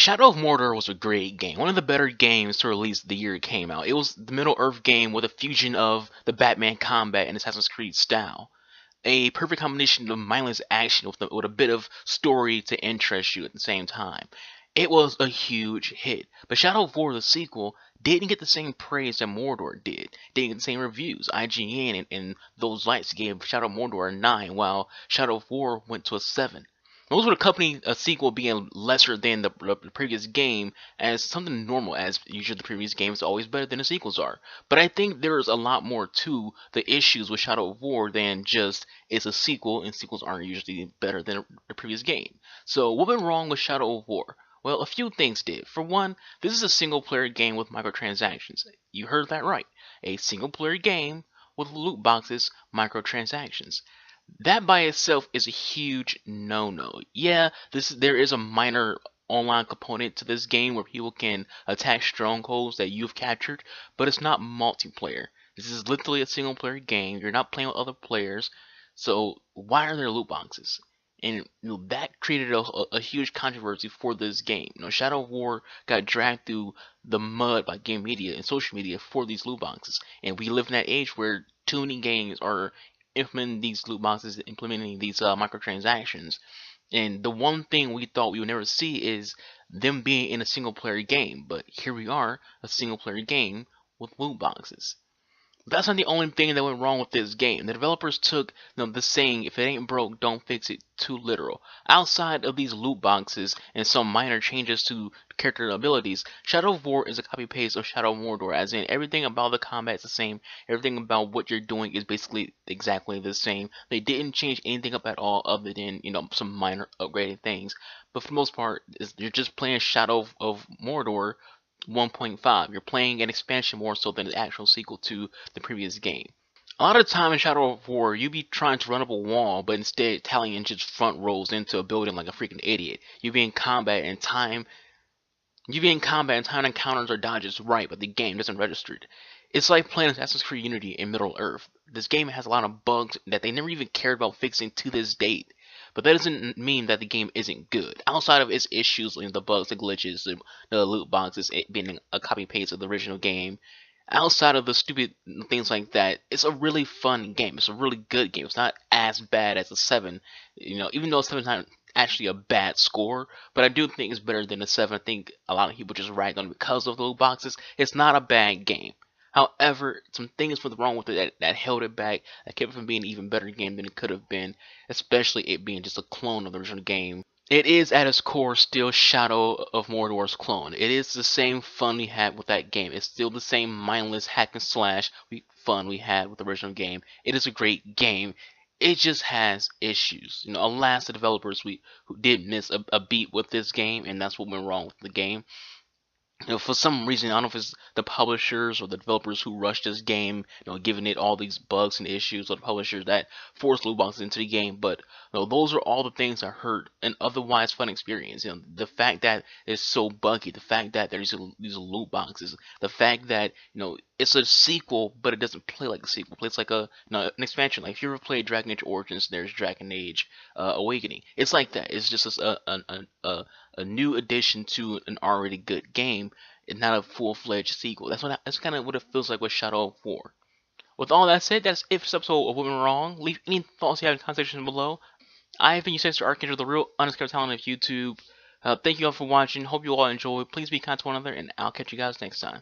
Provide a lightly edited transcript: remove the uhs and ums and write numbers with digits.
Shadow of Mordor was a great game, one of the better games to release the year it came out. It was the Middle Earth game with a fusion of the Batman combat and Assassin's Creed style. A perfect combination of mindless action with a bit of story to interest you at the same time. It was a huge hit, but Shadow of War, the sequel, didn't get the same praise that Mordor did. Didn't get the same reviews. IGN and those lights gave Shadow of Mordor a 9, while Shadow of War went to a 7. Those would accompany a sequel being lesser than the previous game as something normal, as usually the previous game is always better than the sequels are. But I think there's a lot more to the issues with Shadow of War than just it's a sequel, and sequels aren't usually better than the previous game. So what went wrong with Shadow of War? Well, a few things did. For one, this is a single player game with microtransactions. You heard that right. A single player game with loot boxes, microtransactions. That by itself is a huge no-no. Yeah, there is a minor online component to this game where people can attack strongholds that you've captured, but it's not multiplayer. This is literally a single player game. You're not playing with other players, so why are there loot boxes? And that created a huge controversy for this game. Shadow of War got dragged through the mud by game media and social media for these loot boxes, and we live in that age where too many games are implementing these loot boxes, implementing these microtransactions. And the one thing we thought we would never see is them being in a single player game, but here we are, a single player game with loot boxes. That's not the only thing that went wrong with this game. The developers took the saying, if it ain't broke, don't fix it, too literal. Outside of these loot boxes and some minor changes to character abilities, Shadow of War is a copy-paste of Shadow of Mordor, as in everything about the combat is the same, everything about what you're doing is basically exactly the same. They didn't change anything up at all other than, some minor upgraded things. But for the most part, you're just playing Shadow of Mordor 1.5. You're playing an expansion more so than the actual sequel to the previous game. A lot of the time in Shadow of War, you be trying to run up a wall, but instead Talion just front rolls into a building like a freaking idiot. You be in combat and time encounters or dodges right, but the game doesn't register it. It's like playing Assassin's Creed Unity in Middle Earth. This game has a lot of bugs that they never even cared about fixing to this date. But that doesn't mean that the game isn't good. Outside of its issues, the bugs, the glitches, the loot boxes, it being a copy paste of the original game. Outside of the stupid things like that, it's a really fun game. It's a really good game. It's not as bad as a 7. Even though 7 is not actually a bad score, but I do think it's better than a 7. I think a lot of people just ragged on it because of the loot boxes. It's not a bad game. However, some things went wrong with it that held it back, that kept it from being an even better game than it could have been, especially it being just a clone of the original game. It is at its core still Shadow of Mordor's clone. It is the same fun we had with that game. It's still the same mindless hack and slash fun we had with the original game. It is a great game. It just has issues. Alas, the developers who did miss a beat with this game, and that's what went wrong with the game. For some reason, I don't know if it's the publishers or the developers who rushed this game, giving it all these bugs and issues, or the publishers that forced loot boxes into the game. But those are all the things that hurt an otherwise fun experience. The fact that it's so buggy, the fact that there's these loot boxes, the fact that it's a sequel, but it doesn't play like a sequel. It plays like an expansion. Like if you ever played Dragon Age Origins, there's Dragon Age Awakening. It's like that. It's just a new addition to an already good game, and not a full-fledged sequel. That's kind of what it feels like with Shadow of War. With all that said, that's it for this episode of What Went Wrong. Leave any thoughts you have in the comment section below. I've been your sister Archangel, the real undiscovered talent of YouTube. Thank you all for watching. Hope you all enjoy. Please be kind to one another, and I'll catch you guys next time.